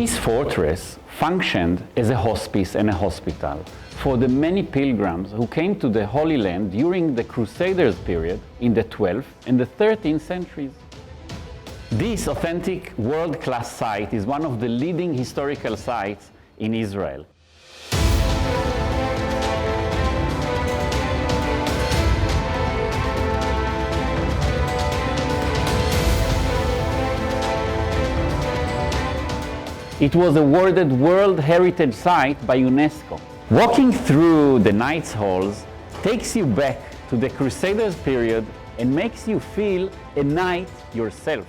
This fortress functioned as a hospice and a hospital for the many pilgrims who came to the Holy Land during the Crusaders period in the 12th and the 13th centuries. This authentic world-class site is one of the leading historical sites in Israel. It was awarded World Heritage Site by UNESCO. Walking through the Knights' Halls takes you back to the Crusaders period and makes you feel a knight yourself.